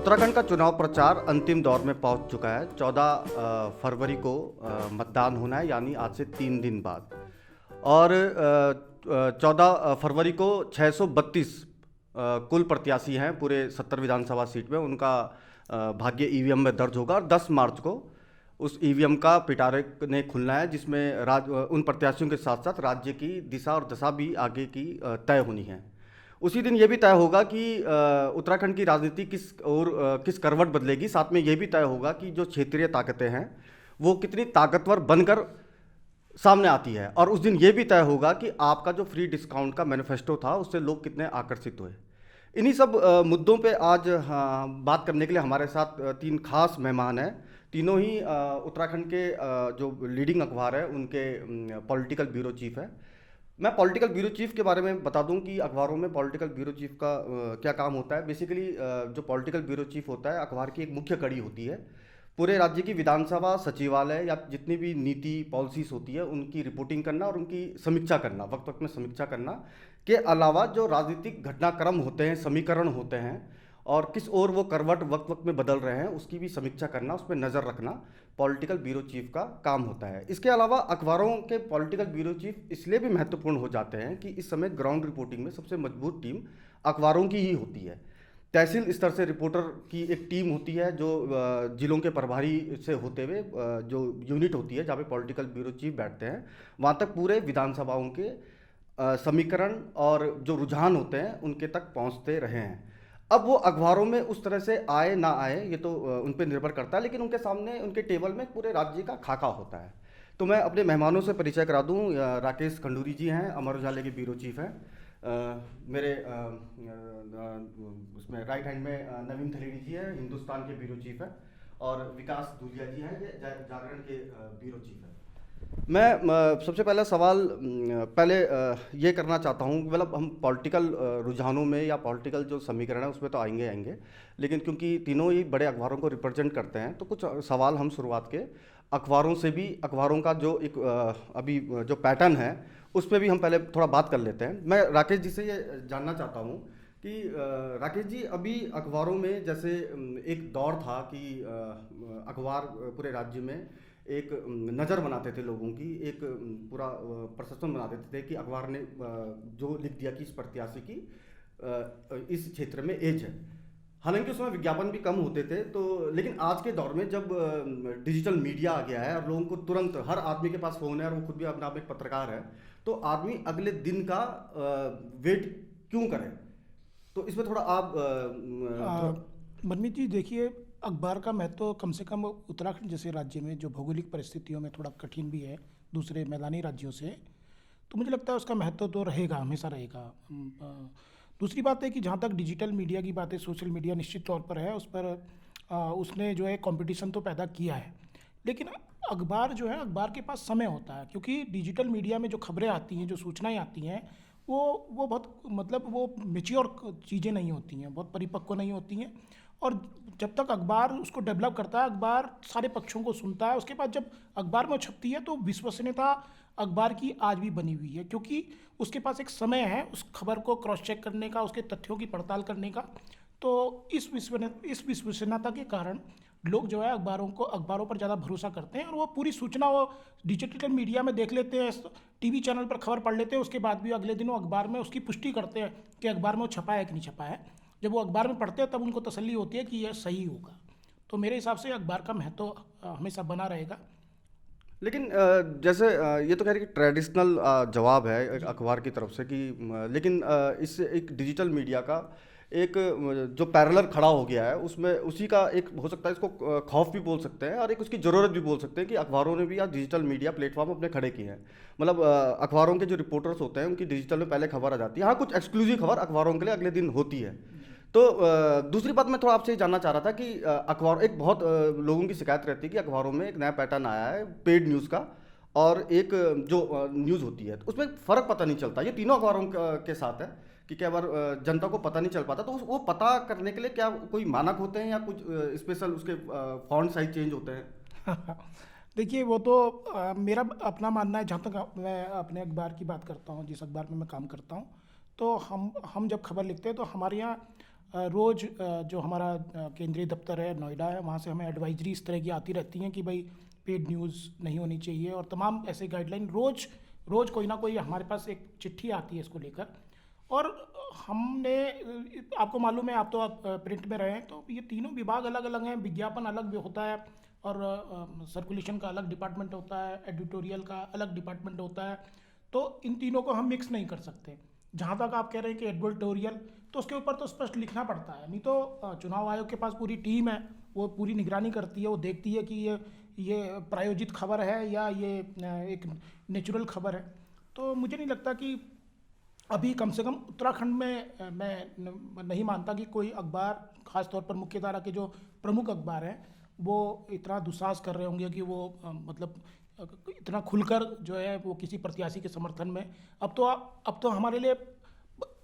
उत्तराखंड का चुनाव प्रचार अंतिम दौर में पहुंच चुका है। 14 फरवरी को मतदान होना है, यानी आज से 3 दिन बाद। और 14 फरवरी को 632 कुल प्रत्याशी हैं पूरे 70 विधानसभा सीट में। उनका भाग्य ईवीएम में दर्ज होगा और 10 मार्च को उस ईवीएम का पिटारे ने खुलना है, जिसमें उन प्रत्याशियों के साथ साथ राज्य की दिशा और दशा भी आगे की तय होनी है। उसी दिन ये भी तय होगा कि उत्तराखंड की राजनीति किस करवट बदलेगी। साथ में ये भी तय होगा कि जो क्षेत्रीय ताकतें हैं वो कितनी ताकतवर बनकर सामने आती है। और उस दिन ये भी तय होगा कि आपका जो फ्री डिस्काउंट का मैनिफेस्टो था उससे लोग कितने आकर्षित हुए। इन्हीं सब मुद्दों पे आज बात करने के लिए हमारे साथ 3 खास मेहमान हैं। तीनों ही उत्तराखंड के जो लीडिंग अखबार है उनके पॉलिटिकल ब्यूरो चीफ है। मैं पॉलिटिकल ब्यूरो चीफ के बारे में बता दूं कि अखबारों में पॉलिटिकल ब्यूरो चीफ का क्या काम होता है। बेसिकली जो पॉलिटिकल ब्यूरो चीफ होता है अखबार की एक मुख्य कड़ी होती है। पूरे राज्य की विधानसभा सचिवालय या जितनी भी नीति पॉलिसीज होती है उनकी रिपोर्टिंग करना और उनकी समीक्षा करना, वक्त वक्त में समीक्षा करना के अलावा जो राजनीतिक घटनाक्रम होते हैं, समीकरण होते हैं और किस ओर वो करवट वक्त वक्त में बदल रहे हैं उसकी भी समीक्षा करना, उस पर नज़र रखना पॉलिटिकल ब्यूरो चीफ का काम होता है। इसके अलावा अखबारों के पॉलिटिकल ब्यूरो चीफ इसलिए भी महत्वपूर्ण हो जाते हैं कि इस समय ग्राउंड रिपोर्टिंग में सबसे मजबूत टीम अखबारों की ही होती है। तहसील स्तर से रिपोर्टर की एक टीम होती है जो जिलों के प्रभारी से होते हुए जो यूनिट होती है जहाँ पे पॉलिटिकल ब्यूरो चीफ बैठते हैं, वहाँ तक पूरे विधानसभाओं के समीकरण और जो रुझान होते हैं उनके तक पहुँचते रहे हैं। अब वो अखबारों में उस तरह से आए ना आए ये तो उन पर निर्भर करता है, लेकिन उनके सामने उनके टेबल में पूरे राज्य का खाका होता है। तो मैं अपने मेहमानों से परिचय करा दूं। राकेश खंडूरी जी हैं, अमर उजाला के ब्यूरो चीफ हैं। मेरे उसमें राइट हैंड में नवीन थलेड़ी जी हैं, हिंदुस्तान के ब्यूरो चीफ हैं। और विकास दूलिया जी हैं, ये जागरण के ब्यूरो चीफ हैं। मैं सबसे पहला सवाल ये करना चाहता हूँ, मतलब हम पॉलिटिकल रुझानों में या पॉलिटिकल जो समीकरण है उसमें तो आएंगे, लेकिन क्योंकि तीनों ही बड़े अखबारों को रिप्रेजेंट करते हैं तो कुछ सवाल हम शुरुआत के अखबारों से भी, अखबारों का जो एक अभी जो पैटर्न है उस पर भी हम पहले थोड़ा बात कर लेते हैं। मैं राकेश जी से ये जानना चाहता हूँ कि राकेश जी, अभी अखबारों में जैसे एक दौर था कि अखबार पूरे राज्य में एक नज़र बनाते थे लोगों की, एक पूरा प्रशासन बना देते थे कि अखबार ने जो लिख दिया कि इस प्रत्याशी की इस क्षेत्र में एज है। हालांकि उसमें विज्ञापन भी कम होते थे, तो लेकिन आज के दौर में जब डिजिटल मीडिया आ गया है और लोगों को तुरंत, हर आदमी के पास फ़ोन है और वो खुद भी अपना एक पत्रकार है, तो आदमी अगले दिन का वेट क्यों करे? तो इसमें थोड़ा आप मनमीत जी देखिए, अखबार का महत्व कम से कम उत्तराखंड जैसे राज्य में जो भौगोलिक परिस्थितियों में थोड़ा कठिन भी है दूसरे मैदानी राज्यों से, तो मुझे लगता है उसका महत्व तो रहेगा, हमेशा रहेगा। दूसरी बात है कि जहाँ तक डिजिटल मीडिया की बात है, सोशल मीडिया निश्चित तौर पर है, उस पर उसने जो है कंपटीशन तो पैदा किया है, लेकिन अखबार जो है, अखबार के पास समय होता है, क्योंकि डिजिटल मीडिया में जो खबरें आती हैं, जो सूचनाएं आती हैं, वो बहुत मतलब वो मेच्योर चीज़ें नहीं होती हैं, बहुत परिपक्व नहीं होती हैं। और जब तक अखबार उसको डेवलप करता है, अखबार सारे पक्षों को सुनता है, उसके बाद जब अखबार में छपती है तो विश्वसनीयता अखबार की आज भी बनी हुई है, क्योंकि उसके पास एक समय है उस खबर को क्रॉस चेक करने का, उसके तथ्यों की पड़ताल करने का। तो इस विश्वसनीयता के कारण लोग जो है अखबारों पर ज़्यादा भरोसा करते हैं, और वो पूरी सूचना वो डिजिटल मीडिया में देख लेते हैं, टीवी चैनल पर खबर पढ़ लेते हैं, उसके बाद भी अगले दिन वो अखबार में उसकी पुष्टि करते हैं कि अखबार में वो छपा है कि नहीं छपा है। जब वो अखबार में पढ़ते हैं तब उनको तसल्ली होती है कि यह सही होगा। तो मेरे हिसाब से अखबार का महत्व हमेशा बना रहेगा। लेकिन जैसे ये तो कह रही कि ट्रेडिशनल जवाब है एक अखबार की तरफ से कि लेकिन इस एक डिजिटल मीडिया का एक जो पैरेलल खड़ा हो गया है उसमें उसी का एक हो सकता है, इसको खौफ भी बोल सकते हैं और एक उसकी ज़रूरत भी बोल सकते हैं कि अखबारों ने भी आज डिजिटल मीडिया प्लेटफॉर्म अपने खड़े किए हैं। मतलब अखबारों के जो रिपोर्टर्स होते हैं उनकी डिजिटल में पहले खबर आ जाती है। हाँ, कुछ एक्सक्लूसिव खबर अखबारों के लिए अगले दिन होती है। तो दूसरी बात मैं थोड़ा आपसे ये जानना चाह रहा था कि अखबार एक बहुत लोगों की शिकायत रहती है कि अखबारों में एक नया पैटर्न आया है पेड न्यूज़ का, और एक जो न्यूज़ होती है तो उसमें फ़र्क पता नहीं चलता। ये तीनों अखबारों के साथ है कि क्या बार जनता को पता नहीं चल पाता, तो वो पता करने के लिए क्या कोई मानक होते हैं या कुछ स्पेशल उसके फॉन्ट साइज चेंज होते हैं? देखिए, वो तो मेरा अपना मानना है। जहाँ तक मैं अपने अखबार की बात करता हूँ, जिस अखबार में मैं काम करता हूँ, तो हम जब खबर लिखते हैं तो हमारे यहाँ रोज़ जो हमारा केंद्रीय दफ्तर है नोएडा है, वहाँ से हमें एडवाइजरी इस तरह की आती रहती हैं कि भाई पेड न्यूज़ नहीं होनी चाहिए, और तमाम ऐसे गाइडलाइन रोज़ रोज़ कोई ना कोई हमारे पास एक चिट्ठी आती है इसको लेकर। और हमने, आपको मालूम है, आप प्रिंट में रहे हैं, तो ये तीनों विभाग अलग अलग हैं। विज्ञापन अलग भी होता है, और सर्कुलेशन का अलग डिपार्टमेंट होता है, एडिटोरियल का अलग डिपार्टमेंट होता है। तो इन तीनों को हम मिक्स नहीं कर सकते। जहाँ तक आप कह रहे हैं कि एडिटोरियल, तो उसके ऊपर तो स्पष्ट लिखना पड़ता है, नहीं तो चुनाव आयोग के पास पूरी टीम है, वो पूरी निगरानी करती है, वो देखती है कि ये प्रायोजित खबर है या ये एक नेचुरल खबर है। तो मुझे नहीं लगता कि अभी कम से कम उत्तराखंड में मैं नहीं मानता कि कोई अखबार, खासतौर पर मुख्य धारा के जो प्रमुख अखबार हैं, वो इतना दुस्साहस कर रहे होंगे कि वो मतलब इतना खुलकर जो है वो किसी प्रत्याशी के समर्थन में। अब तो हमारे लिए,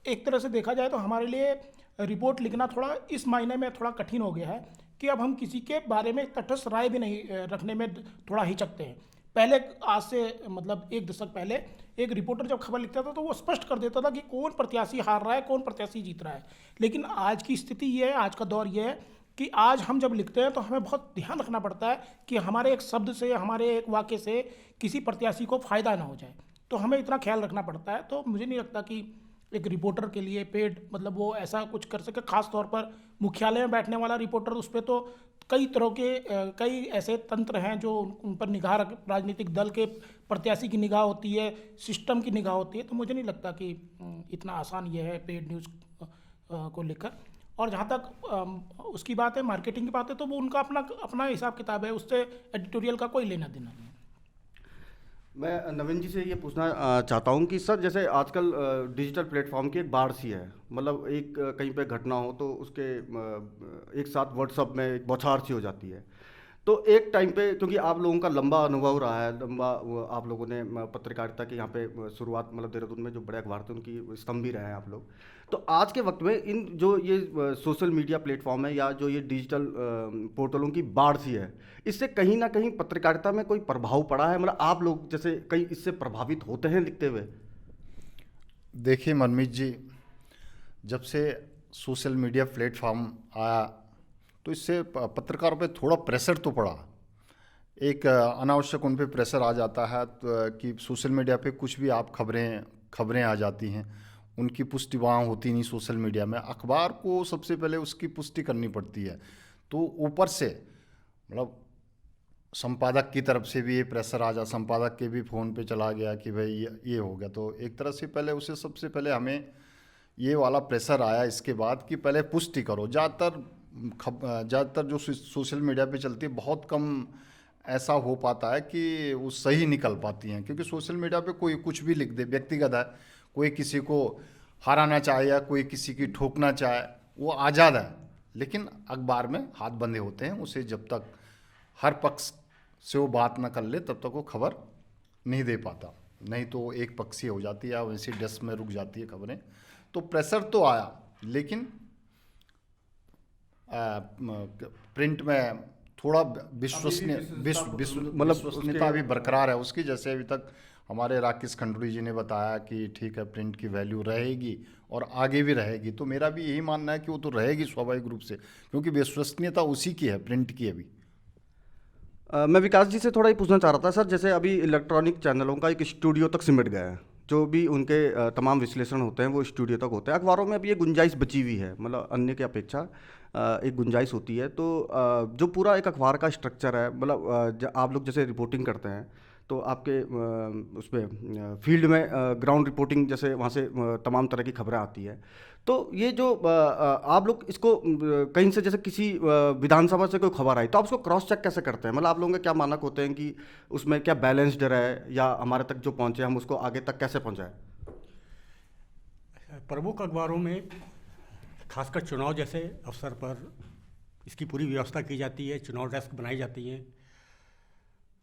एक तरह से देखा जाए तो हमारे लिए रिपोर्ट लिखना थोड़ा इस मायने में थोड़ा कठिन हो गया है कि अब हम किसी के बारे में तटस्थ राय भी नहीं रखने में थोड़ा हिचकते हैं। पहले, आज से मतलब एक दशक पहले, एक रिपोर्टर जब खबर लिखता था तो वो स्पष्ट कर देता था कि कौन प्रत्याशी हार रहा है, कौन प्रत्याशी जीत रहा है। लेकिन आज की स्थिति ये है, आज का दौर ये है कि आज हम जब लिखते हैं तो हमें बहुत ध्यान रखना पड़ता है कि हमारे एक शब्द से, हमारे एक वाक्य से किसी प्रत्याशी को फ़ायदा ना हो जाए। तो हमें इतना ख्याल रखना पड़ता है। तो मुझे नहीं लगता कि एक रिपोर्टर के लिए पेड, मतलब वो ऐसा कुछ कर सके। खास तौर पर मुख्यालय में बैठने वाला रिपोर्टर, उस पर तो कई तरह के कई ऐसे तंत्र हैं जो उन पर निगाह रख, राजनीतिक दल के प्रत्याशी की निगाह होती है, सिस्टम की निगाह होती है। तो मुझे नहीं लगता कि इतना आसान ये है पेड न्यूज़ को लेकर। और जहाँ तक उसकी बात है, मार्केटिंग की बात है, तो वो उनका अपना अपना हिसाब किताब है, उससे एडिटोरियल का कोई लेना देना नहीं है। मैं नवीन जी से ये पूछना चाहता हूँ कि सर, जैसे आजकल डिजिटल प्लेटफॉर्म की एक बाढ़ सी है, मतलब एक कहीं पे घटना हो तो उसके एक साथ व्हाट्सअप में एक बौछार सी हो जाती है। तो एक टाइम पे, क्योंकि आप लोगों का लंबा अनुभव रहा है, आप लोगों ने पत्रकारिता के यहाँ पे शुरुआत, मतलब देहरादून में जो बड़े अखबार थे उनकी स्तंभ भी रहे हैं आप लोग। तो आज के वक्त में इन जो ये सोशल मीडिया प्लेटफॉर्म है या जो ये डिजिटल पोर्टलों की बाढ़ सी है, इससे कहीं ना कहीं पत्रकारिता में कोई प्रभाव पड़ा है? मतलब आप लोग जैसे कहीं इससे प्रभावित होते हैं लिखते हुए? देखिए मनमीत जी, जब से सोशल मीडिया प्लेटफॉर्म आया तो इससे पत्रकारों पे थोड़ा प्रेशर तो पड़ा। एक अनावश्यक उन पे प्रेशर आ जाता है कि सोशल मीडिया पे कुछ भी आप खबरें आ जाती हैं, उनकी पुष्टि वहाँ होती नहीं सोशल मीडिया में। अखबार को सबसे पहले उसकी पुष्टि करनी पड़ती है। तो ऊपर से मतलब संपादक की तरफ से भी ये प्रेशर आ जा, संपादक के भी फ़ोन पे चला गया कि भाई ये हो गया। तो एक तरह से पहले उसे, सबसे पहले हमें ये वाला प्रेशर आया इसके बाद कि पहले पुष्टि करो। ज़्यादातर जो सोशल मीडिया पे चलती है, बहुत कम ऐसा हो पाता है कि वो सही निकल पाती हैं, क्योंकि सोशल मीडिया पे कोई कुछ भी लिख दे, व्यक्तिगत है, कोई किसी को हराना चाहे या कोई किसी की ठोकना चाहे, वो आज़ाद है। लेकिन अखबार में हाथ बंधे होते हैं, उसे जब तक हर पक्ष से वो बात ना कर ले तब तक वो खबर नहीं दे पाता, नहीं तो एक पक्षीय हो जाती है, वैसे डेस्क में रुक जाती है खबरें। तो प्रेशर तो आया, लेकिन प्रिंट में थोड़ा विश्वसनीयता भी बरकरार है उसकी। जैसे अभी तक हमारे राकेश खंडूरी जी ने बताया कि ठीक है, प्रिंट की वैल्यू रहेगी और आगे भी रहेगी। तो मेरा भी यही मानना है कि वो तो रहेगी स्वाभाविक रूप से, क्योंकि विश्वसनीयता उसी की है, प्रिंट की अभी। मैं विकास जी से थोड़ा ही पूछना चाह रहा था सर, जैसे अभी इलेक्ट्रॉनिक चैनलों का एक स्टूडियो तक सिमट गया है, जो भी उनके तमाम विश्लेषण होते हैं वो स्टूडियो तक होते हैं। अखबारों में अभी ये गुंजाइश बची हुई है, मतलब अन्य की अपेक्षा एक गुंजाइश होती है। तो जो पूरा एक अखबार का स्ट्रक्चर है, मतलब आप लोग जैसे रिपोर्टिंग करते हैं तो आपके उस पर फील्ड में ग्राउंड रिपोर्टिंग, जैसे वहाँ से तमाम तरह की खबरें आती है। तो ये जो आप लोग इसको कहीं से, जैसे किसी विधानसभा से कोई खबर आई तो आप उसको क्रॉस चेक कैसे करते हैं? मतलब आप लोगों के क्या मानक होते हैं कि उसमें क्या बैलेंस्ड रहे, या हमारे तक जो पहुँचे हम उसको आगे तक कैसे पहुँचाएं? प्रमुख अखबारों में खासकर चुनाव जैसे अवसर पर इसकी पूरी व्यवस्था की जाती है, चुनाव डेस्क बनाई जाती हैं।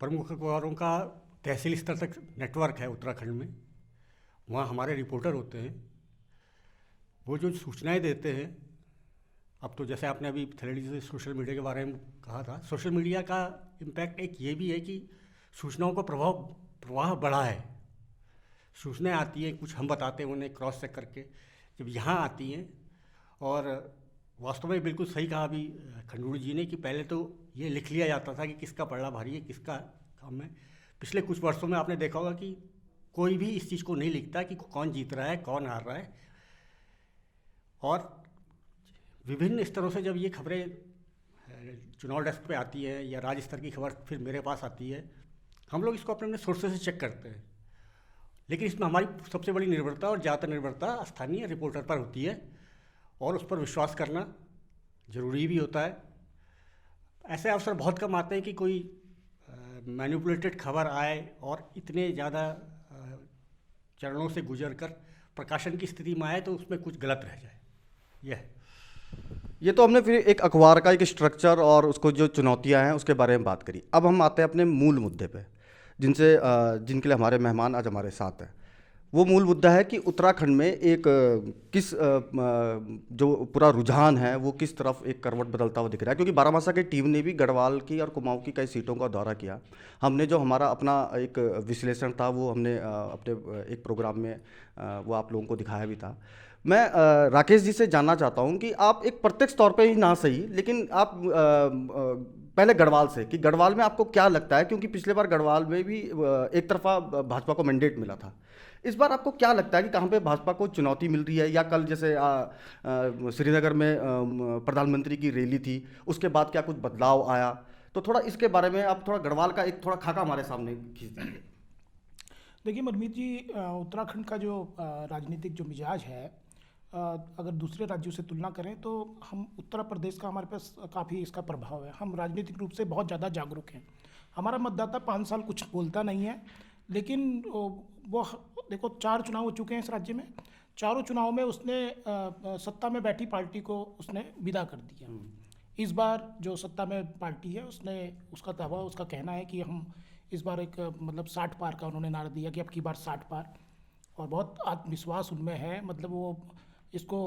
प्रमुख अखबारों का तहसील स्तर तक नेटवर्क है उत्तराखंड में, वहाँ हमारे रिपोर्टर होते हैं। वो जो सूचनाएं देते हैं, अब तो जैसे आपने अभी थ्रेडी से सोशल मीडिया के बारे में कहा था, सोशल मीडिया का इम्पैक्ट एक ये भी है कि सूचनाओं का प्रवाह बढ़ा है। सूचनाएं आती हैं, कुछ हम बताते हैं उन्हें क्रॉस चेक करके, जब यहाँ आती हैं और वास्तव में बिल्कुल सही कहा अभी खंडूड़ी जी ने कि पहले तो ये लिख लिया जाता था कि किसका पलड़ा भारी है, किसका कम है। पिछले कुछ वर्षों में आपने देखा होगा कि कोई भी इस चीज़ को नहीं लिखता कि कौन जीत रहा है, कौन हार रहा है। और विभिन्न स्तरों से जब ये खबरें चुनाव डेस्क पे आती है या राज्य स्तर की खबर फिर मेरे पास आती है, हम लोग इसको अपने अपने सोर्सेज से चेक करते हैं। लेकिन इसमें हमारी सबसे बड़ी निर्भरता और ज़्यादातर निर्भरता स्थानीय रिपोर्टर पर होती है और उस पर विश्वास करना ज़रूरी भी होता है। ऐसे अवसर बहुत कम आते हैं कि कोई मैनिपुलेटेड खबर आए और इतने ज़्यादा चरणों से गुजर कर प्रकाशन की स्थिति में आए तो उसमें कुछ गलत रह जाए। यह है। ये तो हमने फिर एक अखबार का एक स्ट्रक्चर और उसको जो चुनौतियां हैं उसके बारे में बात करी। अब हम आते हैं अपने मूल मुद्दे पे, जिनके लिए हमारे मेहमान आज हमारे साथ हैं। वो मूल मुद्दा है कि उत्तराखंड में एक जो पूरा रुझान है वो किस तरफ एक करवट बदलता हुआ दिख रहा है। क्योंकि बारामासा की टीम ने भी गढ़वाल की और कुमाऊं की कई सीटों का दौरा किया। हमने जो हमारा अपना एक विश्लेषण था वो हमने अपने एक प्रोग्राम में वो आप लोगों को दिखाया भी था। मैं राकेश जी से जानना चाहता हूं कि आप एक प्रत्यक्ष तौर पे ही ना सही, लेकिन आप पहले गढ़वाल से, कि गढ़वाल में आपको क्या लगता है, क्योंकि पिछले बार गढ़वाल में भी एक तरफा भाजपा को मैंडेट मिला था। इस बार आपको क्या लगता है कि कहाँ पे भाजपा को चुनौती मिल रही है, या कल जैसे श्रीनगर में प्रधानमंत्री की रैली थी उसके बाद क्या कुछ बदलाव आया? तो थोड़ा इसके बारे में आप थोड़ा गढ़वाल का एक थोड़ा खाका हमारे सामने खींच देंगे। देखिए मनमीत जी, उत्तराखंड का जो राजनीतिक जो मिजाज है, अगर दूसरे राज्यों से तुलना करें तो हम उत्तर प्रदेश का हमारे पास काफ़ी इसका प्रभाव है। हम राजनीतिक रूप से बहुत ज़्यादा जागरूक हैं। हमारा मतदाता 5 साल कुछ बोलता नहीं है, लेकिन वो देखो 4 चुनाव हो चुके हैं इस राज्य में। चारों चुनाव में उसने सत्ता में बैठी पार्टी को उसने विदा कर दिया। इस बार जो सत्ता में पार्टी है उसने उसका दावा, उसका कहना है कि हम इस बार एक मतलब 60 पार का उन्होंने नारा दिया कि अब की बार 60 पार, और बहुत आत्मविश्वास उनमें है। मतलब वो इसको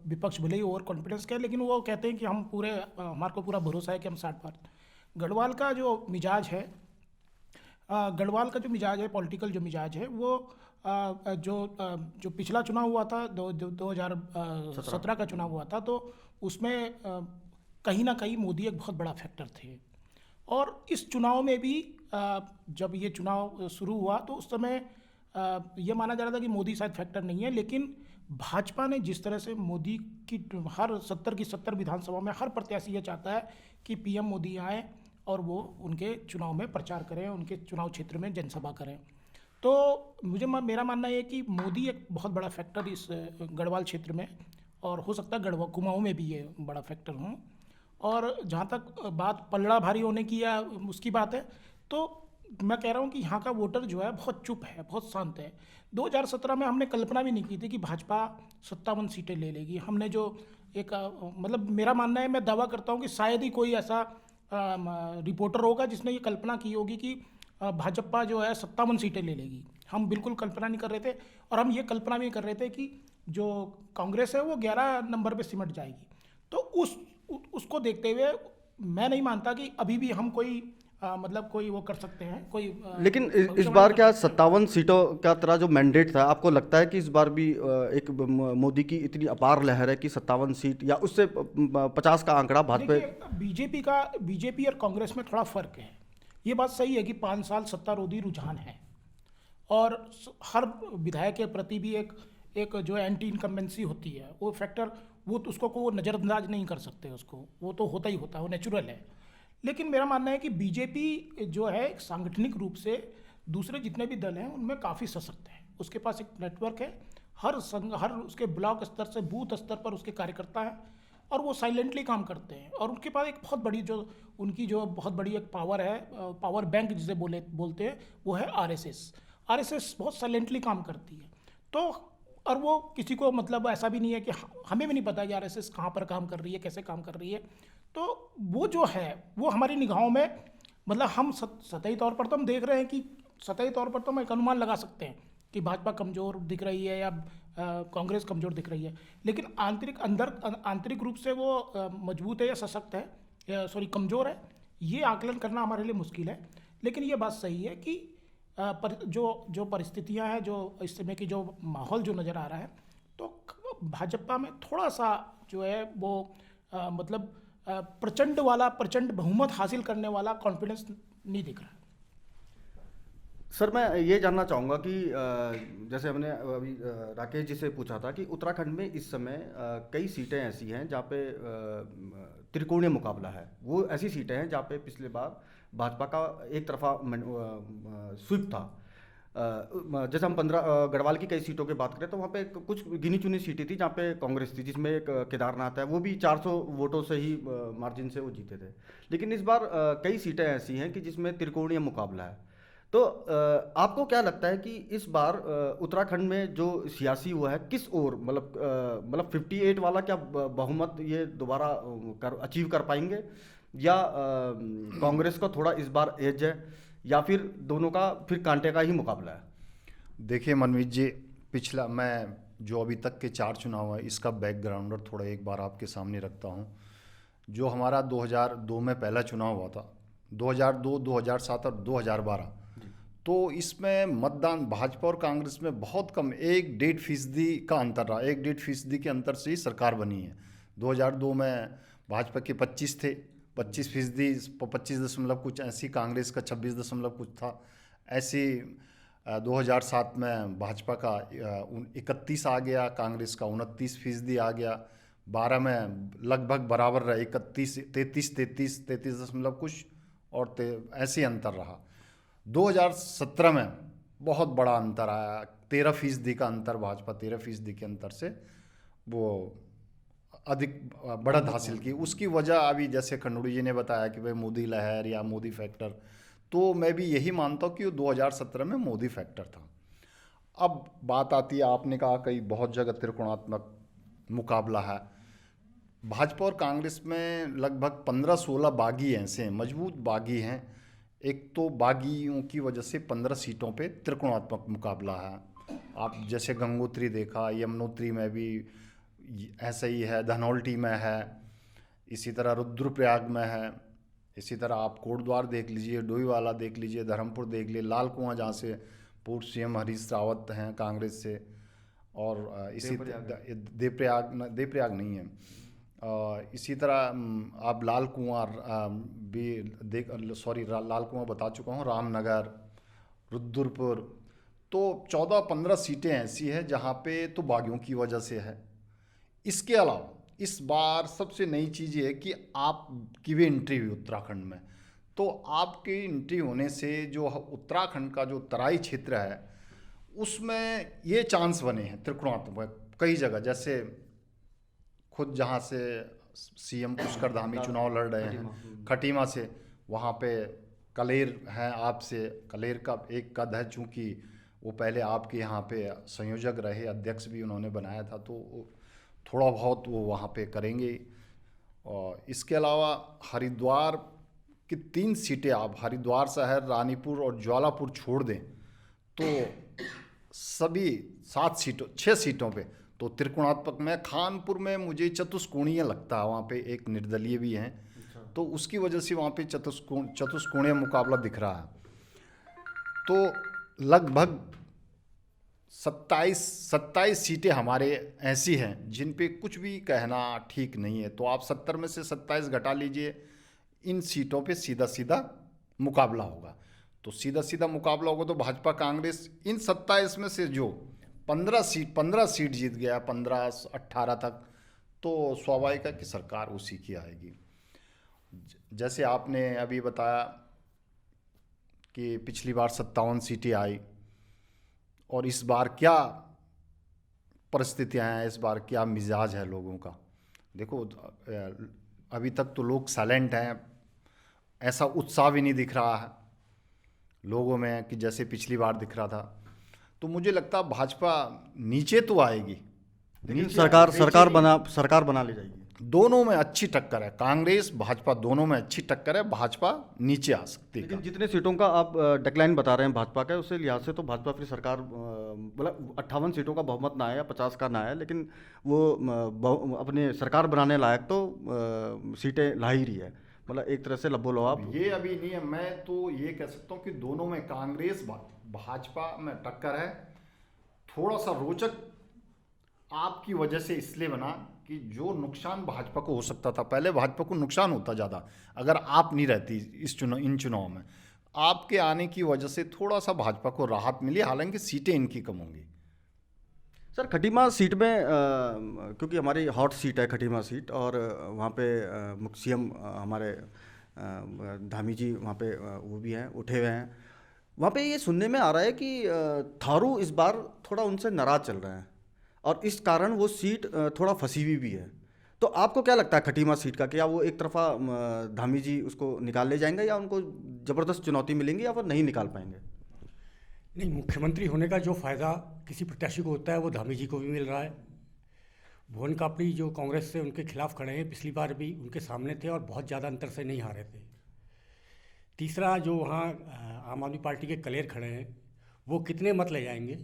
विपक्ष भले ही ओवर कॉन्फिडेंस कहे, लेकिन वो कहते हैं कि हम पूरे हमारे को पूरा भरोसा है कि हम 60 पार। गढ़वाल का जो मिजाज है, गढ़वाल का जो मिजाज है, पॉलिटिकल जो मिजाज है, वो जो पिछला चुनाव हुआ था 2017 का चुनाव हुआ था, तो उसमें कहीं ना कहीं मोदी एक बहुत बड़ा फैक्टर थे। और इस चुनाव में भी जब ये चुनाव शुरू हुआ तो उस समय ये माना जा रहा था कि मोदी शायद फैक्टर नहीं है, लेकिन भाजपा ने जिस तरह से मोदी की हर 70 की 70 विधानसभा में हर प्रत्याशी ये चाहता है कि पीएम मोदी आए और वो उनके चुनाव में प्रचार करें, उनके चुनाव क्षेत्र में जनसभा करें। तो मेरा मानना है कि मोदी एक बहुत बड़ा फैक्टर इस गढ़वाल क्षेत्र में, और हो सकता है गढ़वाल कुमाऊं में भी ये बड़ा फैक्टर हों। और जहाँ तक बात पलड़ा भारी होने की या उसकी बात है, तो मैं कह रहा हूँ कि यहाँ का वोटर जो है बहुत चुप है, बहुत शांत है। 2017 में हमने कल्पना भी नहीं की थी कि भाजपा 57 सीटें ले लेगी। हमने जो एक मतलब मेरा मानना है, मैं दावा करता हूँ कि शायद ही कोई ऐसा रिपोर्टर होगा जिसने ये कल्पना की होगी कि भाजपा जो है 57 सीटें ले लेगी। हम बिल्कुल कल्पना नहीं कर रहे थे, और हम ये कल्पना भी कर रहे थे कि जो कांग्रेस है वो 11 नंबर पे सिमट जाएगी। तो उसको देखते हुए मैं नहीं मानता कि अभी भी हम कोई मतलब कोई वो कर सकते हैं कोई लेकिन इस बार क्या 57 सीटों का तरह जो मैंडेट था, आपको लगता है कि इस बार भी एक मोदी की इतनी अपार लहर है कि 57 सीट या उससे 50 का आंकड़ा भाजपा? बीजेपी और कांग्रेस में थोड़ा फर्क है। ये बात सही है कि 5 साल सत्तारूढ़ी रुझान है, और हर विधायक के प्रति भी एक जो एंटी इनकम्बेंसी होती है, वो फैक्टर वो तो उसको को नज़रअंदाज नहीं कर सकते, उसको वो तो होता ही होता है, वो नेचुरल है। लेकिन मेरा मानना है कि बीजेपी जो है सांगठनिक रूप से दूसरे जितने भी दल हैं उनमें काफ़ी सशक्त है। उसके पास एक नेटवर्क है, हर उसके ब्लॉक स्तर से बूथ स्तर पर उसके कार्यकर्ता हैं, और वो साइलेंटली काम करते हैं। और उनके पास एक बहुत बड़ी उनकी बहुत बड़ी एक पावर है, पावर बैंक जिसे बोलते हैं, वो है आरएसएस बहुत साइलेंटली काम करती है। तो और वो किसी को मतलब ऐसा भी नहीं है कि हमें भी नहीं पता कि आरएसएस कहाँ पर काम कर रही है, कैसे काम कर रही है। तो वो जो है वो हमारी निगाहों में मतलब हम सतही तौर पर तो हम देख रहे हैं कि सतही तौर पर तो हम एक अनुमान लगा सकते हैं कि भाजपा कमज़ोर दिख रही है या कांग्रेस कमज़ोर दिख रही है, लेकिन आंतरिक रूप से वो मजबूत है या सशक्त है या कमज़ोर है, ये आकलन करना हमारे लिए मुश्किल है। लेकिन ये बात सही है कि जो परिस्थितियां हैं, जो इस समय की जो माहौल जो नज़र आ रहा है, तो भाजपा में थोड़ा सा जो है वो मतलब प्रचंड बहुमत हासिल करने वाला कॉन्फिडेंस नहीं दिख रहा। सर मैं ये जानना चाहूँगा कि जैसे हमने अभी राकेश जी से पूछा था कि उत्तराखंड में इस समय कई सीटें ऐसी हैं जहाँ पे त्रिकोणीय मुकाबला है। वो ऐसी सीटें हैं जहाँ पे पिछले बार भाजपा का एक तरफा स्वीप था। जैसे हम 15 गढ़वाल की कई सीटों की बात करें तो वहाँ पे कुछ गिनी चुनी सीटें थी जहाँ पे कांग्रेस थी, जिसमें एक केदारनाथ है, वो भी 400 वोटों से ही मार्जिन से वो जीते थे। लेकिन इस बार कई सीटें ऐसी हैं कि जिसमें त्रिकोणीय मुकाबला है। तो आपको क्या लगता है कि इस बार उत्तराखंड में जो सियासी हुआ है किस ओर, मतलब 58 वाला क्या बहुमत ये दोबारा अचीव कर पाएंगे, या कांग्रेस का थोड़ा इस बार एज है, या फिर दोनों का फिर कांटे का ही मुकाबला है? देखिए मनमीत जी, पिछला मैं जो अभी तक के 4 चुनाव है इसका बैकग्राउंडर थोड़ा एक बार आपके सामने रखता हूँ। जो हमारा 2002 में पहला चुनाव हुआ था, 2002, 2007 और 2012, तो इसमें मतदान भाजपा और कांग्रेस में बहुत कम 1-1.5% का अंतर रहा। 1-1.5% के अंतर से ही सरकार बनी है। 2002 में भाजपा के 25 थे, 25%, 25 दशमलव कुछ ऐसी, कांग्रेस का 26 दशमलव कुछ था। ऐसी 2007 में भाजपा का 31 आ गया, कांग्रेस का 29% आ गया। 12 में लगभग बराबर रहा, 33 दशमलव कुछ, और ऐसे अंतर रहा। 2017 में बहुत बड़ा अंतर आया, 13% का अंतर, भाजपा 13% के अंतर से वो अधिक बढ़त हासिल की। उसकी वजह अभी जैसे खंडूड़ी जी ने बताया कि भाई मोदी लहर या मोदी फैक्टर, तो मैं भी यही मानता हूँ कि वो 2017 में मोदी फैक्टर था। अब बात आती है, आपने कहा कई बहुत जगह त्रिकोणात्मक मुकाबला है। भाजपा और कांग्रेस में लगभग 15-16 बागी ऐसे हैं, मजबूत बागी हैं। एक तो बागियों की वजह से 15 सीटों पे त्रिकोणात्मक मुकाबला है। आप जैसे गंगोत्री देखा, यमुनोत्री में भी ऐसा ही है, धनौल्टी में है, इसी तरह रुद्रप्रयाग में है, इसी तरह आप कोटद्वार देख लीजिए, डोईवाला देख लीजिए, धर्मपुर देख लीजिए, लाल कुआं जहाँ से पूर्व सीएम हरीश रावत हैं कांग्रेस से, और इसी देवप्रयाग नहीं है, इसी तरह आप लाल कुआं भी लाल कुआं बता चुका हूँ, रामनगर, रुद्रपुर। तो 14-15 सीटें ऐसी हैं जहाँ पे तो बागियों की वजह से है। इसके अलावा इस बार सबसे नई चीज़ ये है कि आपकी भी एंट्री हुई उत्तराखंड में, तो आपकी एंट्री होने से जो उत्तराखंड का जो तराई क्षेत्र है उसमें ये चांस बने हैं त्रिकोणात्मक कई जगह। जैसे खुद जहाँ से सीएम पुष्कर धामी चुनाव लड़ रहे हैं, खटीमा से, वहाँ पे कलेर हैं आपसे, कलेर का एक कद है, चूँकि वो पहले आपके यहाँ पे संयोजक रहे, अध्यक्ष भी उन्होंने बनाया था, तो थोड़ा बहुत वो वहाँ पे करेंगे। और इसके अलावा हरिद्वार की 3 सीटें, आप हरिद्वार शहर, रानीपुर और ज्वालापुर छोड़ दें तो सभी 6 सीटों पे तो त्रिकोणात्मक में। खानपुर में मुझे चतुष्कोणीय लगता है, वहाँ पे एक निर्दलीय भी हैं, तो उसकी वजह से वहाँ पे चतुष्कोणीय मुकाबला दिख रहा है। तो लगभग 27 सीटें हमारे ऐसी हैं जिन पे कुछ भी कहना ठीक नहीं है। तो आप 70 में से 27 घटा लीजिए, इन सीटों पे सीधा सीधा मुकाबला होगा। तो सीधा सीधा मुकाबला होगा तो भाजपा कांग्रेस इन 27 में से जो 15 सीट जीत गया, 15-18 तक, तो स्वाभाविक है कि सरकार उसी की आएगी। जैसे आपने अभी बताया कि पिछली बार 57 सीटें आई, और इस बार क्या परिस्थितियां हैं, इस बार क्या मिजाज है लोगों का। देखो अभी तक तो लोग साइलेंट हैं, ऐसा उत्साह भी नहीं दिख रहा है लोगों में कि जैसे पिछली बार दिख रहा था। तो मुझे लगता है भाजपा नीचे तो आएगी, लेकिन सरकार बना ले जाएगी। दोनों में अच्छी टक्कर है, कांग्रेस भाजपा दोनों में अच्छी टक्कर है, भाजपा नीचे आ सकती है। लेकिन जितने सीटों का आप डिक्लाइन बता रहे हैं भाजपा का, उस लिहाज से तो भाजपा फिर सरकार, मतलब 58 सीटों का बहुमत ना आया या 50 का ना आया, लेकिन वो अपने सरकार बनाने लायक तो सीटें ला ही रही है। मतलब एक तरह से लब्बो लुआब ये अभी नहीं है। मैं तो ये कह सकता हूँ कि दोनों में कांग्रेस भाजपा में टक्कर है। थोड़ा सा रोचक आपकी वजह से इसलिए बना कि जो नुकसान भाजपा को हो सकता था, पहले भाजपा को नुकसान होता ज़्यादा अगर आप नहीं रहती इन चुनाव में, आपके आने की वजह से थोड़ा सा भाजपा को राहत मिली, हालांकि सीटें इनकी कम होंगी। सर खटीमा सीट में क्योंकि हमारी हॉट सीट है खटीमा सीट, और वहाँ पे सीएम हमारे धामी जी वहाँ पे वो भी हैं, उठे हुए हैं। वहाँ पे ये सुनने में आ रहा है कि थारू इस बार थोड़ा उनसे नाराज चल रहे हैं और इस कारण वो सीट थोड़ा फंसी हुई भी है। तो आपको क्या लगता है खटीमा सीट का, क्या वो एक तरफा धामी जी उसको निकाल ले जाएंगे या उनको ज़बरदस्त चुनौती मिलेंगी या वो नहीं निकाल पाएंगे? नहीं, मुख्यमंत्री होने का जो फ़ायदा किसी प्रत्याशी को होता है वो धामी जी को भी मिल रहा है। भुवन कापड़ी जो कांग्रेस से उनके खिलाफ खड़े हैं, पिछली बार भी उनके सामने थे और बहुत ज़्यादा अंतर से नहीं हारे थे। तीसरा, जो वहाँ आम आदमी पार्टी के कलेर खड़े हैं वो कितने मत ले जाएंगे,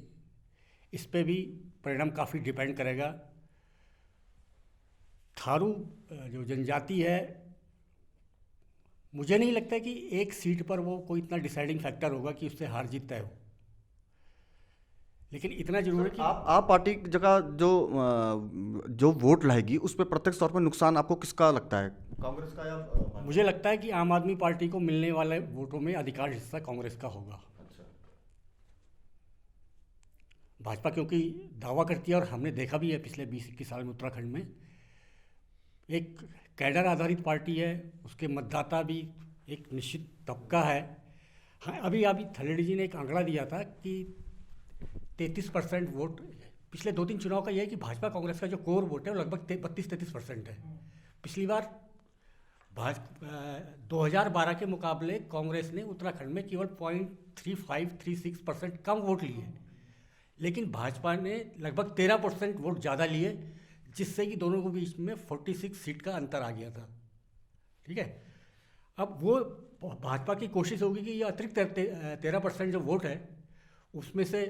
इस पे भी परिणाम काफ़ी डिपेंड करेगा। थारू जो जनजाति है, मुझे नहीं लगता कि एक सीट पर वो कोई इतना डिसाइडिंग फैक्टर होगा कि उससे हार जीत तय हो, लेकिन इतना जरूर है कि आप पार्टी की जगह जो वोट लाएगी उस पर प्रत्यक्ष तौर पर नुकसान आपको किसका लगता है, कांग्रेस का या मुझे लगता है कि आम आदमी पार्टी को मिलने वाले वोटों में अधिकांश हिस्सा कांग्रेस का होगा। भाजपा क्योंकि दावा करती है, और हमने देखा भी है पिछले 20-21 साल में उत्तराखंड में, एक कैडर आधारित पार्टी है, उसके मतदाता भी एक निश्चित तबका है। हाँ, अभी थलेडी जी ने एक आंकड़ा दिया था कि 33% वोट पिछले 2-3 चुनाव का यह है कि भाजपा कांग्रेस का जो कोर वोट है वो लगभग 32-33% है। पिछली बार 2012 के मुकाबले कांग्रेस ने उत्तराखंड में केवल 0.3536% कम वोट लिए, लेकिन भाजपा ने लगभग 13% वोट ज़्यादा लिए, जिससे कि दोनों के बीच में 46 सीट का अंतर आ गया था। ठीक है, अब वो भाजपा की कोशिश होगी कि ये अतिरिक्त 13% जो वोट है उसमें से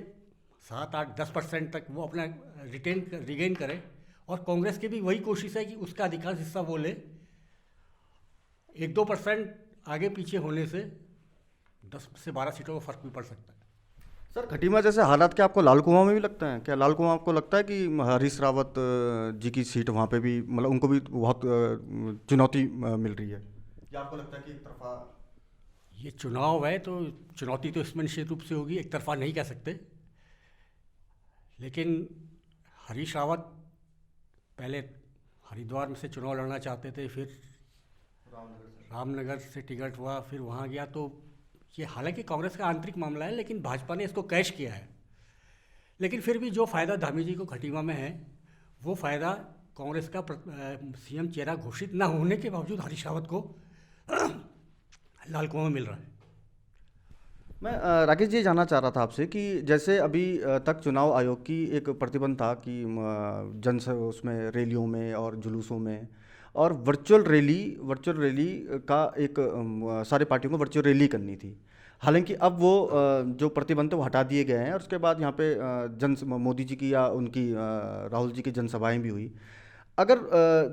7-8-10% तक वो अपना रिगेन करे, और कांग्रेस की भी वही कोशिश है कि उसका अधिकांश हिस्सा वो ले। 1-2% आगे पीछे होने से 10 से 12 सीटों का फर्क भी पड़ सकता है। सर खटीमा जैसे हालात क्या आपको लाल कुआं में भी लगता है? क्या लाल कुआं आपको लगता है कि हरीश रावत जी की सीट वहाँ पे भी मतलब उनको भी बहुत चुनौती मिल रही है, या आपको लगता है कि एक तरफा? ये चुनाव है तो चुनौती तो इसमें निश्चित रूप से होगी, एक तरफा नहीं कह सकते। लेकिन हरीश रावत पहले हरिद्वार में से चुनाव लड़ना चाहते थे, फिर रामनगर से टिकट हुआ, फिर वहाँ गया। तो ये हालांकि कांग्रेस का आंतरिक मामला है, लेकिन भाजपा ने इसको कैश किया है। लेकिन फिर भी जो फ़ायदा धामी जी को खटीमा में है, वो फ़ायदा कांग्रेस का सीएम चेहरा घोषित न होने के बावजूद हरीश रावत को लाल कुआं में मिल रहा है। मैं राकेश जी जानना चाह रहा था आपसे कि जैसे अभी तक चुनाव आयोग की एक प्रतिबंध था कि उसमें रैलियों में और जुलूसों में और वर्चुअल रैली का एक सारे पार्टियों को वर्चुअल रैली करनी थी। हालांकि अब वो जो प्रतिबंध वो हटा दिए गए हैं और उसके बाद यहाँ पे मोदी जी की या उनकी राहुल जी की जनसभाएं भी हुई। अगर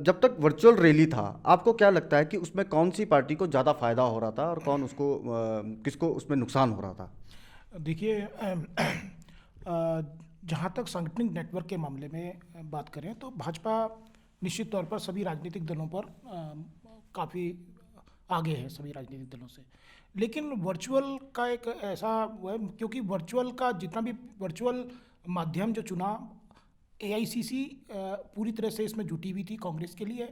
जब तक वर्चुअल रैली था, आपको क्या लगता है कि उसमें कौन सी पार्टी को ज़्यादा फायदा हो रहा था और कौन उसको किसको उसमें नुकसान हो रहा था? देखिए, जहाँ तक सांगठनिक नेटवर्क के मामले में बात करें तो भाजपा निश्चित तौर पर सभी राजनीतिक दलों पर काफ़ी आगे है, सभी राजनीतिक दलों से। लेकिन वर्चुअल का एक ऐसा वो है, क्योंकि वर्चुअल का जितना भी वर्चुअल माध्यम जो चुना, AICC पूरी तरह से इसमें जुटी हुई थी कांग्रेस के लिए।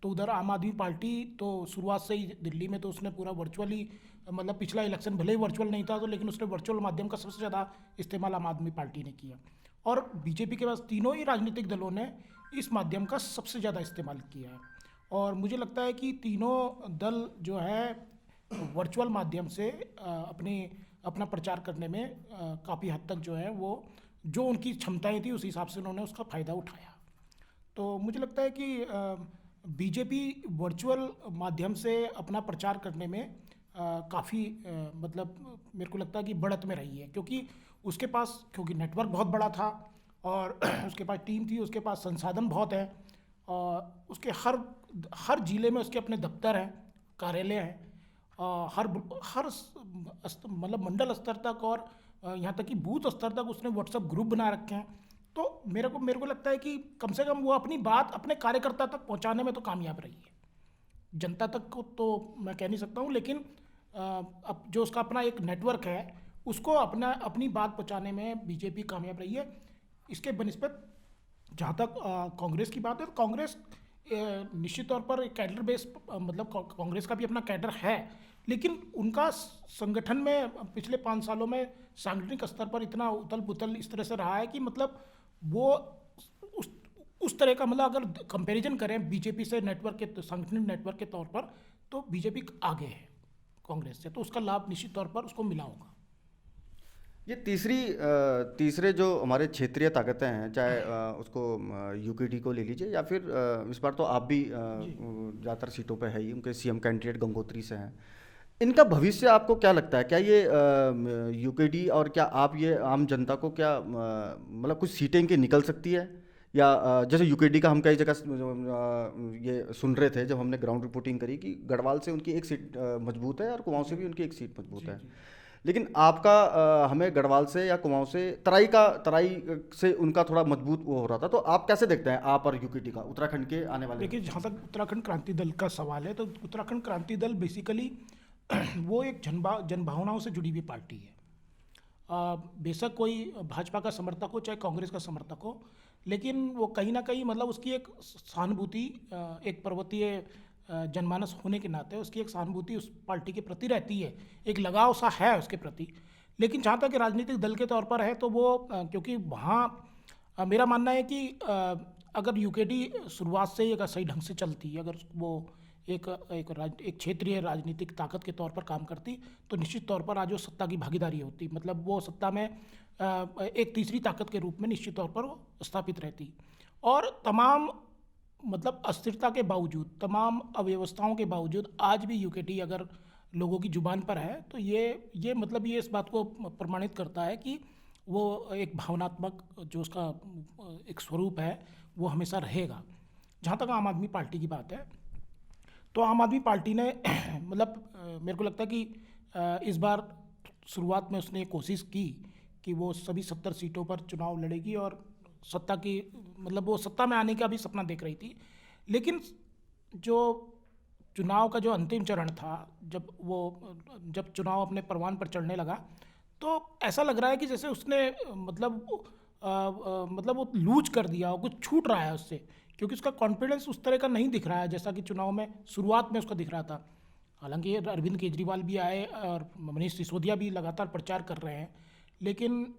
तो उधर आम आदमी पार्टी तो शुरुआत से ही दिल्ली में तो उसने पूरा वर्चुअली, मतलब पिछला इलेक्शन भले ही वर्चुअल नहीं था तो लेकिन उसने वर्चुअल माध्यम का सबसे ज़्यादा इस्तेमाल आम आदमी पार्टी ने किया। और बीजेपी के पास तीनों ही राजनीतिक दलों ने इस माध्यम का सबसे ज़्यादा इस्तेमाल किया है। और मुझे लगता है कि तीनों दल जो है वर्चुअल माध्यम से अपना प्रचार करने में काफ़ी हद तक जो है वो जो उनकी क्षमताएं थी उस हिसाब से उन्होंने उसका फ़ायदा उठाया। तो मुझे लगता है कि बीजेपी वर्चुअल माध्यम से अपना प्रचार करने में काफ़ी मतलब मेरे को लगता है कि बढ़त में रही है, क्योंकि नेटवर्क बहुत बड़ा था और उसके पास टीम थी, उसके पास संसाधन बहुत है और उसके हर जिले में उसके अपने दफ्तर हैं, कार्यालय हैं, हर मतलब मंडल स्तर तक और यहाँ तक कि बूथ स्तर तक उसने व्हाट्सएप ग्रुप बना रखे हैं। तो मेरे को लगता है कि कम से कम वो अपनी बात अपने कार्यकर्ता तक पहुंचाने में तो कामयाब रही है। जनता तक को तो मैं कह नहीं सकता हूँ, लेकिन अब जो उसका अपना एक नेटवर्क है उसको अपनी बात पहुंचाने में बीजेपी कामयाब रही है। इसके बनिस्बत जहाँ तक कांग्रेस की बात है, तो कांग्रेस निश्चित तौर पर एक कैडर बेस, मतलब कांग्रेस का भी अपना कैडर है, लेकिन उनका संगठन में पिछले 5 सालों में सांगठनिक स्तर पर इतना उथल पुथल इस तरह से रहा है कि मतलब वो उस उस तरह का, मतलब अगर कंपैरिजन करें बीजेपी से नेटवर्क के, सांगठनिक नेटवर्क के तौर पर, तो बीजेपी आगे है कांग्रेस से, तो उसका लाभ निश्चित तौर पर उसको मिला होगा। ये तीसरे जो हमारे क्षेत्रीय ताकतें हैं, चाहे उसको यूकेडी को ले लीजिए या फिर इस बार तो आप भी ज़्यादातर सीटों पे है ही, उनके सीएम कैंडिडेट गंगोत्री से हैं। इनका भविष्य आपको क्या लगता है? क्या ये यूकेडी और क्या आप ये आम जनता को क्या मतलब कुछ सीटें इनकी निकल सकती है? या जैसे यूकेडी का हम कई जगह ये सुन रहे थे जब हमने ग्राउंड रिपोर्टिंग करी कि गढ़वाल से उनकी एक सीट मजबूत है और कुमाऊं से भी उनकी एक सीट मजबूत है, लेकिन आपका हमें गढ़वाल से या कुमाऊं से तराई से उनका थोड़ा मजबूत वो हो रहा था। तो आप कैसे देखते हैं, आप और यूकेडी का उत्तराखंड के आने वाले? देखिए, जहाँ तक उत्तराखंड क्रांति दल का सवाल है, तो उत्तराखंड क्रांति दल बेसिकली वो एक जनभावनाओं से जुड़ी हुई पार्टी है। बेशक कोई भाजपा का समर्थक हो चाहे कांग्रेस का समर्थक हो, लेकिन वो कहीं ना कहीं मतलब उसकी एक सहानुभूति, एक पर्वतीय जनमानस होने के नाते उसकी एक सहानुभूति उस पार्टी के प्रति रहती है, एक लगाव सा है उसके प्रति। लेकिन जहाँ तक राजनीतिक दल के तौर पर है, तो वो क्योंकि वहाँ मेरा मानना है कि अगर यूकेडी शुरुआत से ही अगर सही ढंग से चलती, अगर वो एक क्षेत्रीय राजनीतिक ताकत के तौर पर काम करती, तो निश्चित तौर पर आज वो सत्ता की भागीदारी होती, मतलब वो सत्ता में एक तीसरी ताकत के रूप में निश्चित तौर पर वो स्थापित रहती। और तमाम मतलब अस्थिरता के बावजूद, तमाम अव्यवस्थाओं के बावजूद आज भी यूकेडी अगर लोगों की जुबान पर है, तो ये मतलब ये इस बात को प्रमाणित करता है कि वो एक भावनात्मक जो उसका एक स्वरूप है वो हमेशा रहेगा। जहाँ तक आम आदमी पार्टी की बात है, तो आम आदमी पार्टी ने मतलब मेरे को लगता है कि इस बार शुरुआत में उसने कोशिश की कि वो सभी 70 सीटों पर चुनाव लड़ेगी और सत्ता की, मतलब वो सत्ता में आने का भी सपना देख रही थी। लेकिन जो चुनाव का जो अंतिम चरण था, जब चुनाव अपने परवान पर चढ़ने लगा, तो ऐसा लग रहा है कि जैसे उसने मतलब वो लूज कर दिया हो, कुछ छूट रहा है उससे, क्योंकि उसका कॉन्फिडेंस उस तरह का नहीं दिख रहा है जैसा कि चुनाव में शुरुआत में उसका दिख रहा था। हालांकि अरविंद केजरीवाल भी आए और मनीष सिसोदिया भी लगातार प्रचार कर रहे हैं, लेकिन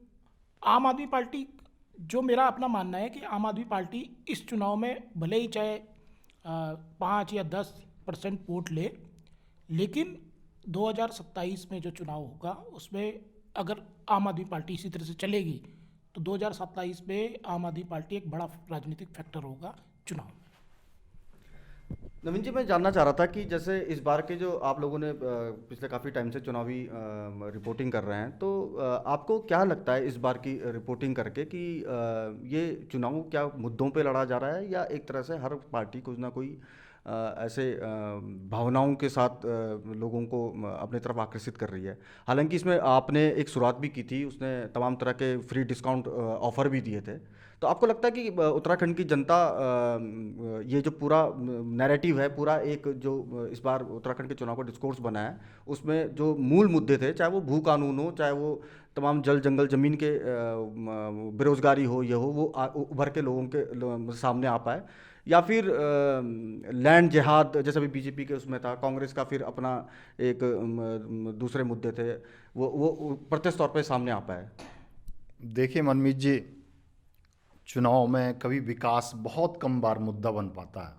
आम आदमी पार्टी, जो मेरा अपना मानना है कि आम आदमी पार्टी इस चुनाव में भले ही चाहे 5 या 10% वोट ले, लेकिन 2027 में जो चुनाव होगा उसमें अगर आम आदमी पार्टी इसी तरह से चलेगी, तो 2027 में आम आदमी पार्टी एक बड़ा राजनीतिक फैक्टर होगा चुनाव में। नवीन जी, मैं जानना चाह रहा था कि जैसे इस बार के जो आप लोगों ने पिछले काफ़ी टाइम से चुनावी रिपोर्टिंग कर रहे हैं, तो आपको क्या लगता है इस बार की रिपोर्टिंग करके कि ये चुनाव क्या मुद्दों पे लड़ा जा रहा है, या एक तरह से हर पार्टी कुछ ना कोई ऐसे भावनाओं के साथ लोगों को अपने तरफ आकर्षित कर रही है? हालांकि इसमें आपने एक शुरुआत भी की थी, उसने तमाम तरह के फ्री डिस्काउंट ऑफर भी दिए थे। तो आपको लगता है कि उत्तराखंड की जनता ये जो पूरा नैरेटिव है, पूरा एक जो इस बार उत्तराखंड के चुनाव का डिस्कोर्स बना है, उसमें जो मूल मुद्दे थे, चाहे वो भू कानून हो, चाहे वो तमाम जल जंगल ज़मीन के बेरोजगारी हो, ये हो, वो उभर के लोगों के सामने आ पाए, या फिर लैंड जिहाद जैसे भी बीजेपी के उसमें था, कांग्रेस का फिर अपना एक दूसरे मुद्दे थे, वो प्रत्यक्ष तौर पे सामने आ पाए? देखिए मनमीत जी, चुनाव में कभी विकास बहुत कम बार मुद्दा बन पाता है।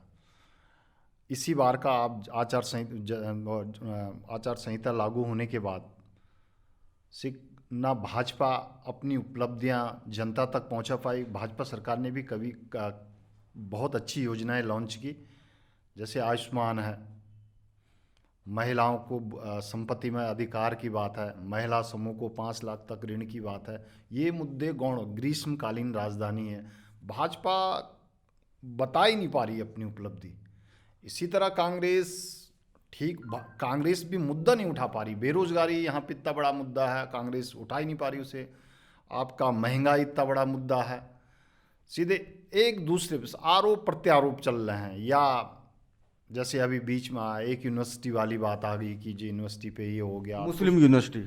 इसी बार का आप आचार संहिता लागू होने के बाद से ना भाजपा अपनी उपलब्धियां जनता तक पहुंचा पाई। भाजपा सरकार ने भी कभी बहुत अच्छी योजनाएं लॉन्च की, जैसे आयुष्मान है, महिलाओं को संपत्ति में अधिकार की बात है, महिला समूह को 5 लाख तक ऋण की बात है। ये मुद्दे गौण, ग्रीष्मकालीन राजधानी है, भाजपा बता ही नहीं पा रही अपनी उपलब्धि। इसी तरह कांग्रेस भी मुद्दा नहीं उठा पा रही। बेरोजगारी यहाँ पे इतना बड़ा मुद्दा है, कांग्रेस उठा ही नहीं पा रही उसे। आपका महंगाई इतना बड़ा मुद्दा है, सीधे एक दूसरे पे आरोप प्रत्यारोप चल रहे हैं। या जैसे अभी बीच में आया एक यूनिवर्सिटी वाली बात आ गई कि जी यूनिवर्सिटी पे ये हो गया, मुस्लिम यूनिवर्सिटी।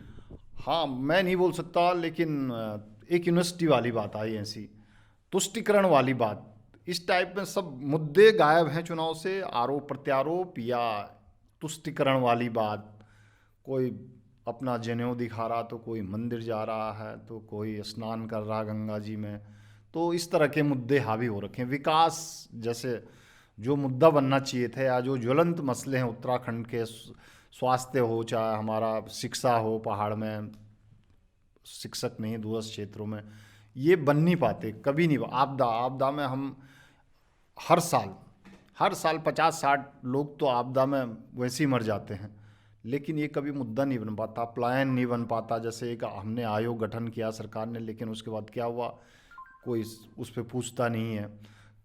हाँ मैं नहीं बोल सकता, लेकिन एक यूनिवर्सिटी वाली बात आई ऐसी, तुष्टिकरण वाली बात, इस टाइप में सब मुद्दे गायब हैं चुनाव से। आरोप प्रत्यारोप या तुष्टिकरण वाली बात, कोई अपना जनेऊ दिखा रहा तो कोई मंदिर जा रहा है तो कोई स्नान कर रहा गंगा जी में, तो इस तरह के मुद्दे हावी हो रखे हैं। विकास जैसे जो मुद्दा बनना चाहिए था या जो ज्वलंत मसले हैं उत्तराखंड के, स्वास्थ्य हो चाहे हमारा शिक्षा हो, पहाड़ में शिक्षक नहीं दूरस्थ क्षेत्रों में, ये बन नहीं पाते, कभी नहीं। आपदा में हम हर साल 50-60 लोग तो आपदा में वैसे ही मर जाते हैं, लेकिन ये कभी मुद्दा नहीं बन पाता, प्लान नहीं बन पाता। जैसे एक हमने आयोग गठन किया सरकार ने, लेकिन उसके बाद क्या हुआ, कोई उस पर पूछता नहीं है।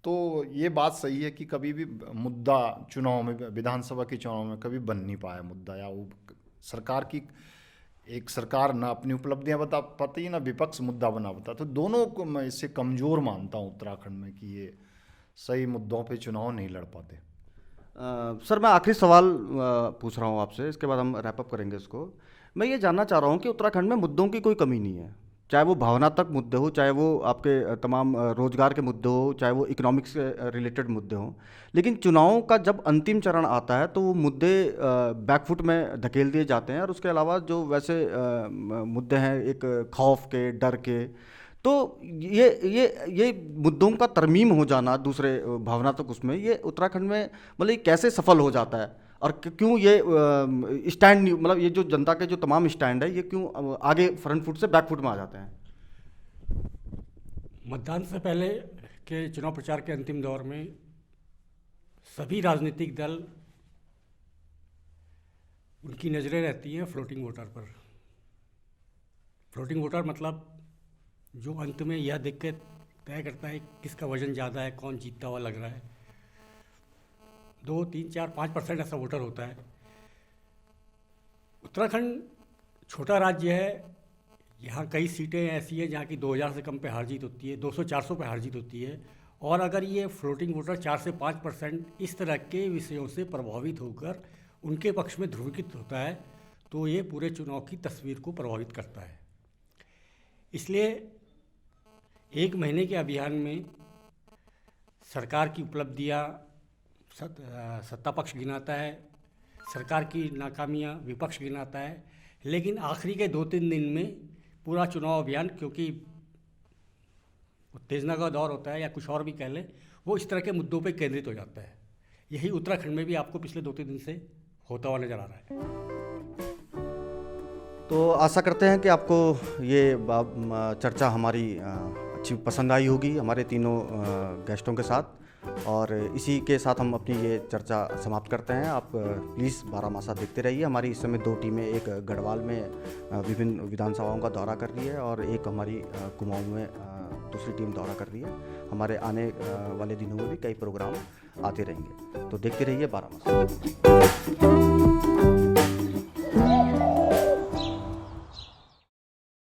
तो ये बात सही है कि कभी भी मुद्दा चुनाव में, विधानसभा के चुनाव में कभी बन नहीं पाया मुद्दा, या वो सरकार की एक सरकार ना अपनी उपलब्धियां बता पाती ना विपक्ष मुद्दा बना पाता। तो दोनों को मैं इससे कमज़ोर मानता हूँ उत्तराखंड में कि ये सही मुद्दों पे चुनाव नहीं लड़ पाते। सर मैं आखिरी सवाल पूछ रहा हूँ आपसे, इसके बाद हम रैप अप करेंगे इसको। मैं ये जानना चाह रहा हूँ कि उत्तराखंड में मुद्दों की कोई कमी नहीं है, चाहे वो भावनात्मक मुद्दे हो, चाहे वो आपके तमाम रोजगार के मुद्दे हो, चाहे वो इकोनॉमिक्स से रिलेटेड मुद्दे हों, लेकिन चुनावों का जब अंतिम चरण आता है तो वो मुद्दे बैकफुट में धकेल दिए जाते हैं। और उसके अलावा जो वैसे मुद्दे हैं एक खौफ के, डर के, तो ये मुद्दों का तरमीम हो जाना दूसरे भावनात्मक उसमें, ये उत्तराखंड में मतलब ये कैसे सफल हो जाता है, और क्यों ये स्टैंड, मतलब ये जो जनता के जो तमाम स्टैंड है ये क्यों आगे फ्रंट फुट से बैक फुट में आ जाते हैं? मतदान से पहले के चुनाव प्रचार के अंतिम दौर में सभी राजनीतिक दल, उनकी नज़रें रहती हैं फ्लोटिंग वोटर पर। फ्लोटिंग वोटर मतलब जो अंत में यह देख के तय करता है किसका वजन ज़्यादा है, कौन जीतता हुआ लग रहा है। 2, 3, 4, 5% ऐसा वोटर होता है। उत्तराखंड छोटा राज्य है, यहाँ कई सीटें ऐसी हैं जहाँ की 2000 से कम पे हार जीत होती है, 200-400 पे हार जीत होती है। और अगर ये फ्लोटिंग वोटर 4 से 5% इस तरह के विषयों से प्रभावित होकर उनके पक्ष में ध्रुवीकृत होता है तो ये पूरे चुनाव की तस्वीर को प्रभावित करता है। इसलिए 1 महीने के अभियान में सरकार की उपलब्धियाँ सत्ता पक्ष गिनाता है, सरकार की नाकामियाँ विपक्ष गिनाता है, लेकिन आखिरी के 2-3 दिन में पूरा चुनाव अभियान, क्योंकि उत्तेजना का दौर होता है या कुछ और भी कह लें, वो इस तरह के मुद्दों पे केंद्रित हो जाता है। यही उत्तराखंड में भी आपको पिछले 2-3 दिन से होता हुआ नज़र आ रहा है। तो आशा करते हैं कि आपको ये चर्चा हमारी अच्छी पसंद आई होगी हमारे तीनों गेस्टों के साथ, और इसी के साथ हम अपनी ये चर्चा समाप्त करते हैं। आप प्लीज़ बारामासा देखते रहिए। हमारी इस समय 2 टीमें, एक गढ़वाल में विभिन्न विधानसभाओं का दौरा कर रही है और एक हमारी कुमाऊं में दूसरी टीम दौरा कर रही है। हमारे आने वाले दिनों में भी कई प्रोग्राम आते रहेंगे, तो देखते रहिए बारामासा।